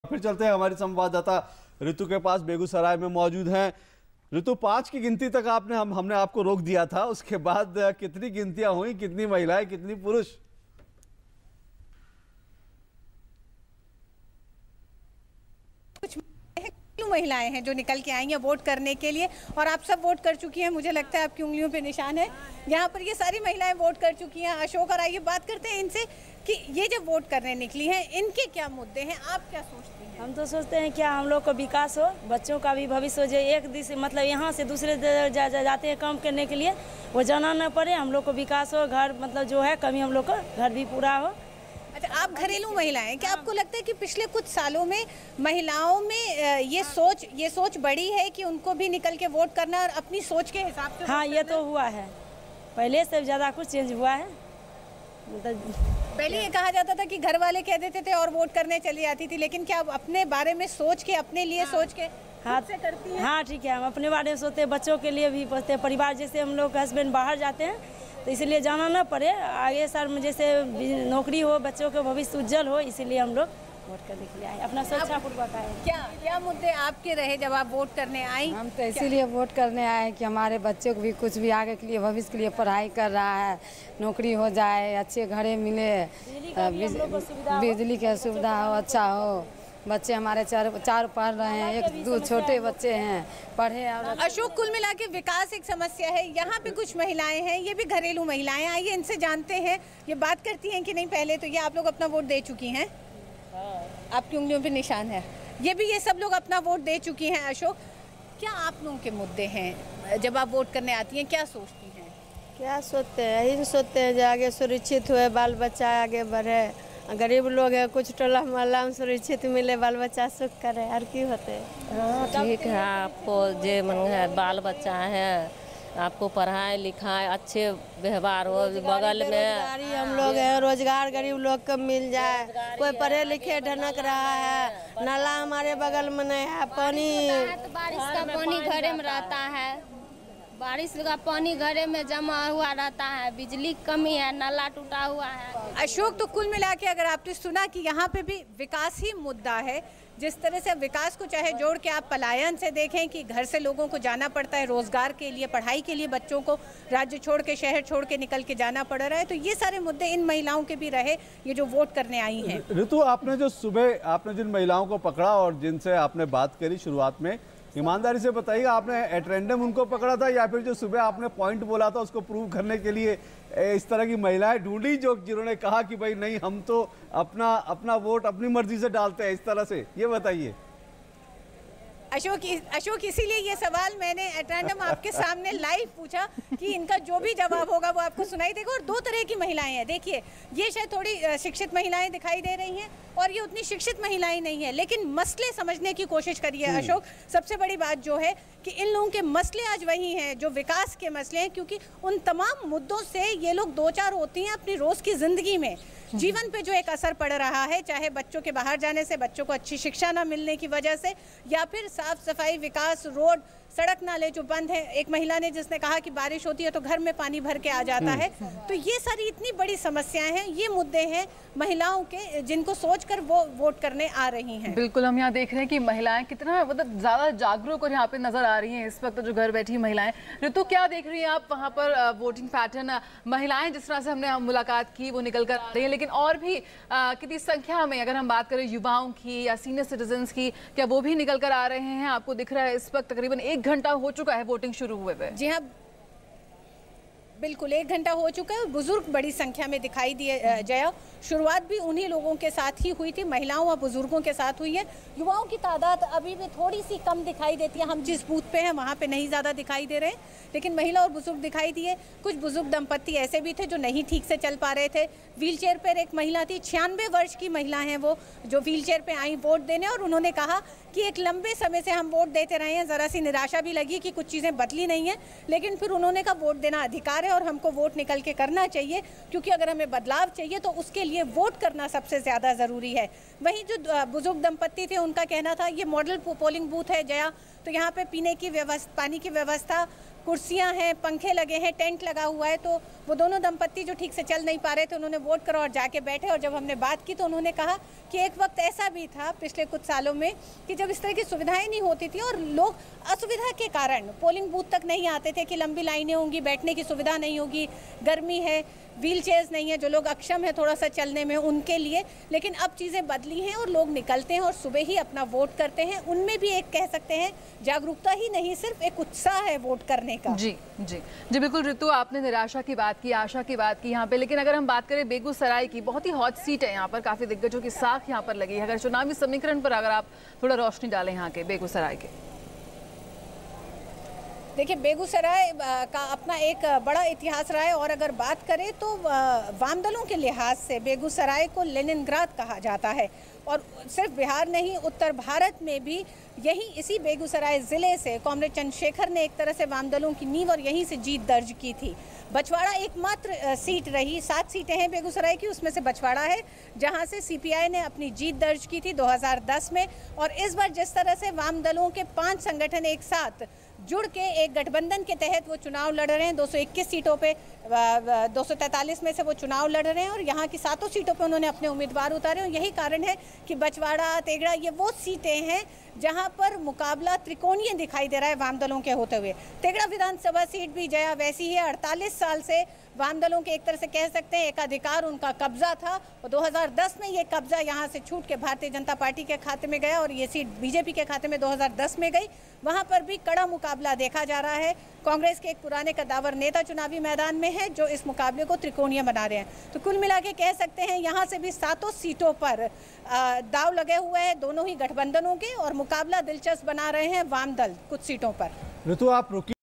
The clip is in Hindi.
फिर चलते हैं हमारी संवाददाता ऋतु के पास, बेगूसराय में मौजूद हैं। ऋतु, 5 की गिनती तक हमने आपको रोक दिया था, उसके बाद कितनी गिनतियां हुई, कितनी महिलाएं कितनी पुरुष? कुछ महिलाएं हैं जो निकल के आई हैं वोट करने के लिए, और आप सब वोट कर चुकी हैं, मुझे लगता है आपकी उंगलियों पे निशान है। यहाँ पर ये सारी महिलाएं वोट कर चुकी हैं। अशोक, और आइए बात करते हैं इनसे कि ये जब वोट करने निकली हैं इनके क्या मुद्दे हैं, आप क्या सोचती हैं? हम तो सोचते हैं क्या हम लोग को विकास हो, बच्चों का भी भविष्य हो, जो एक दिस मतलब यहाँ से दूसरे जाते हैं काम करने के लिए, वो जाना न पड़े, हम लोग को विकास हो, घर मतलब जो है कमी हम लोग का घर भी पूरा हो। अच्छा, आप घरेलू महिलाएं, क्या आपको लगता है कि पिछले कुछ सालों में महिलाओं में ये सोच बढ़ी है कि उनको भी निकल के वोट करना और अपनी सोच के हिसाब से? हाँ, ये तो हुआ है, पहले से ज़्यादा कुछ चेंज हुआ है। मतलब पहले ये कहा जाता था कि घर वाले कह देते थे और वोट करने चली जाती थी, लेकिन क्या आप अपने बारे में सोच के, अपने लिए सोच के हाँ से करती हैं? हाँ ठीक है, हम अपने बारे में सोचते हैं, बच्चों के लिए भी सोचते हैं, परिवार जैसे हम लोग हस्बैंड बाहर जाते हैं तो इसलिए जाना ना पड़े, आगे साल में जैसे नौकरी हो, बच्चों का भविष्य उज्जवल हो, इसीलिए हम लोग वोट करने के लिए आए, अपना सुरक्षापूर्वक आए। क्या मुद्दे आपके रहे जब आप वोट करने आई? हम तो इसीलिए वोट करने आए कि हमारे बच्चों को भी कुछ भी आगे के लिए, भविष्य के लिए पढ़ाई कर रहा है, नौकरी हो जाए, अच्छे घरे मिले, बिजली की सुविधा हो, अच्छा हो, बच्चे हमारे चार पढ़ रहे हैं, 1-2 छोटे बच्चे हैं, पढ़े। और अशोक, कुल मिला के विकास एक समस्या है। यहाँ पे कुछ महिलाएं हैं, ये भी घरेलू महिलाएं, आइए इनसे जानते हैं ये बात करती हैं कि नहीं। पहले तो ये आप लोग अपना वोट दे चुकी हैं, आपकी उंगलियों पे निशान है, ये सब लोग अपना वोट दे चुकी हैं। अशोक, क्या आप लोगों के मुद्दे हैं जब आप वोट करने आती हैं, क्या सोचती हैं? क्या सोचते हैं, यही सोचते हैं जो आगे सुरक्षित हुए, बाल बच्चा आगे बढ़े, गरीब लोग है, कुछ टोला मोहल्ला में सुरक्षित मिले, बाल बच्चा सुख करे, हर की होते। हाँ ठीक है, आपको जे मन है, बाल बच्चा है, आपको पढ़ाई लिखाई अच्छे व्यवहार हो, बगल में हम लोग हैं, रोजगार गरीब लोग को मिल जाए, कोई पढ़े लिखे ढनक रहा है, नाला हमारे बगल में नहीं है, पानी बारिश का पानी घरे में रहता है, बारिश का पानी घरे में जमा हुआ रहता है, बिजली की कमी है, नाला टूटा हुआ है। अशोक, तो कुल मिला के अगर आपने सुना कि यहाँ पे भी विकास ही मुद्दा है, जिस तरह से विकास को चाहे जोड़ के आप पलायन से देखें कि घर से लोगों को जाना पड़ता है रोजगार के लिए, पढ़ाई के लिए, बच्चों को राज्य छोड़ के, शहर छोड़ के निकल के जाना पड़ रहा है, तो ये सारे मुद्दे इन महिलाओं के भी रहे, ये जो वोट करने आई हैं। ऋतु, आपने जिन महिलाओं को पकड़ा और जिनसे आपने बात करी शुरुआत में, ईमानदारी से बताइएगा, आपने एट रैंडम उनको पकड़ा था या फिर जो सुबह आपने पॉइंट बोला था उसको प्रूव करने के लिए इस तरह की महिलाएं ढूंढी जिन्होंने कहा कि भाई नहीं, हम तो अपना वोट अपनी मर्जी से डालते हैं, इस तरह से? ये बताइए। अशोक, इसीलिए ये सवाल मैंने एट रैंडम आपके सामने लाइव पूछा कि इनका जो भी जवाब होगा वो आपको सुनाई देगा। और 2 तरह की महिलाएं हैं, देखिए, ये शायद थोड़ी शिक्षित महिलाएं दिखाई दे रही हैं और ये उतनी शिक्षित महिलाएं नहीं है, लेकिन मसले समझने की कोशिश करिए अशोक। सबसे बड़ी बात जो है कि इन लोगों के मसले आज वही हैं जो विकास के मसले हैं, क्योंकि उन तमाम मुद्दों से ये लोग 2-4 होती हैं अपनी रोज़ की ज़िंदगी में, जीवन पे जो एक असर पड़ रहा है, चाहे बच्चों के बाहर जाने से, बच्चों को अच्छी शिक्षा ना मिलने की वजह से, या फिर साफ सफाई, विकास, रोड, सड़क नाले जो बंद हैं। एक महिला ने जिसने कहा कि बारिश होती है तो घर में पानी भर के आ जाता है। तो ये सारी इतनी बड़ी समस्याएं हैं, ये मुद्दे हैं महिलाओं के, जिनको सोचकर वो वोट करने आ रही हैं। बिल्कुल, हम यहाँ देख रहे हैं कि महिलाएं कितना मतलब ज़्यादा जागरूक और यहाँ पे नजर आ रही हैं इस वक्त जो घर बैठी महिलाएं। ऋतु, क्या देख रही हैं आप वहाँ पर वोटिंग पैटर्न? महिलाएं जिस तरह से हमने मुलाकात की वो निकल कर आ रही हैं, लेकिन और भी कितनी संख्या में अगर हम बात करें युवाओं की या सीनियर सिटीजन्स की, क्या वो भी निकल कर आ रहे हैं? आपको दिख रहा है इस वक्त तकरीबन 1 घंटा हो चुका है वोटिंग शुरू हुए हुए। जी हाँ, बिल्कुल 1 घंटा हो चुका है। बुजुर्ग बड़ी संख्या में दिखाई दिए। जया, शुरुआत भी उन्हीं लोगों के साथ ही हुई थी, महिलाओं और बुजुर्गों के साथ हुई है। युवाओं की तादाद अभी भी थोड़ी सी कम दिखाई देती है, हम जिस बूथ पे हैं वहाँ पे नहीं ज़्यादा दिखाई दे रहे हैं, लेकिन महिला और बुजुर्ग दिखाई दिए। कुछ बुजुर्ग दंपत्ति ऐसे भी थे जो नहीं ठीक से चल पा रहे थे। व्हील चेयर पर एक महिला थी, 96 वर्ष की महिला हैं वो, जो व्हील चेयर पर आई वोट देने, और उन्होंने कहा कि एक लंबे समय से हम वोट देते रहे हैं, ज़रा सी निराशा भी लगी कि कुछ चीज़ें बदली नहीं हैं, लेकिन फिर उन्होंने कहा वोट देना अधिकार है है और हमको वोट निकल के करना चाहिए, क्योंकि अगर हमें बदलाव चाहिए तो उसके लिए वोट करना सबसे ज़्यादा ज़रूरी है। वहीं जो बुजुर्ग दंपत्ति थे उनका कहना था ये मॉडल पोलिंग बूथ है जया, तो यहाँ पे पीने की व्यवस्था, पानी की व्यवस्था, कुर्सियां हैं, पंखे लगे हैं, टेंट लगा हुआ है, तो वो दोनों दंपत्ति जो ठीक से चल नहीं पा रहे थे उन्होंने वोट करा और जाके बैठे। और जब हमने बात की तो उन्होंने कहा कि एक वक्त ऐसा भी था पिछले कुछ सालों में कि जब इस तरह की सुविधाएं नहीं होती थी और लोग असुविधा के कारण पोलिंग बूथ तक नहीं आते थे कि लंबी लाइनें होंगी, बैठने की सुविधा नहीं होगी, गर्मी है, व्हील चेयर्स नहीं है, जो लोग अक्षम है थोड़ा सा चलने में उनके लिए। लेकिन अब चीज़ें बदली हैं और लोग निकलते हैं और सुबह ही अपना वोट करते हैं। उनमें भी एक कह सकते हैं जागरूकता ही नहीं, सिर्फ एक उत्साह है वोट करने का। जी जी जी बिल्कुल ऋतु, आपने निराशा की बात की, आशा की बात की यहाँ पे, लेकिन अगर हम बात करें बेगूसराय की, बहुत ही हॉट सीट है यहाँ पर, काफ़ी दिग्गजों की साख यहाँ पर लगी है। अगर चुनावी समीकरण पर अगर आप थोड़ा रोशनी डालें यहाँ के बेगूसराय के। देखिए, बेगूसराय का अपना एक बड़ा इतिहास रहा है और अगर बात करें तो वाम दलों के लिहाज से बेगूसराय को लेनिनग्राद कहा जाता है। और सिर्फ बिहार नहीं, उत्तर भारत में भी इसी बेगूसराय ज़िले से कॉमरेड चंद्रशेखर ने एक तरह से वाम दलों की नींव और यहीं से जीत दर्ज की थी। बछवाड़ा एकमात्र सीट रही, 7 सीटें हैं बेगूसराय की, उसमें से बछवाड़ा है जहां से सीपीआई ने अपनी जीत दर्ज की थी 2010 में। और इस बार जिस तरह से वाम दलों के 5 संगठन एक साथ जुड़ के एक गठबंधन के तहत वो चुनाव लड़ रहे हैं, 221 सीटों पे 243 में से वो चुनाव लड़ रहे हैं और यहाँ की 7 सीटों पे उन्होंने अपने उम्मीदवार उतारे। और यही कारण है कि बछवाड़ा, तेगड़ा, ये वो सीटें हैं जहाँ पर मुकाबला त्रिकोणीय दिखाई दे रहा है वाम दलों के होते हुए। तेगड़ा विधानसभा सीट भी जया वैसी है, 48 साल से वाम दलों के एक तरह से कह सकते हैं एकाधिकार, उनका कब्जा था और 2010 में ये कब्जा यहाँ से छूट के भारतीय जनता पार्टी के खाते में गया और ये सीट बीजेपी के खाते में 2010 में गई। वहाँ पर भी कड़ा मुकाबला देखा जा रहा है। कांग्रेस के एक पुराने कद्दावर नेता चुनावी मैदान में है जो इस मुकाबले को त्रिकोणीय बना रहे हैं। तो कुल मिला के कह सकते हैं यहाँ से भी 7 सीटों पर दाव लगे हुए हैं दोनों ही गठबंधनों के और मुकाबला दिलचस्प बना रहे हैं वाम दल कुछ सीटों पर। ऋतु, आप रुकी।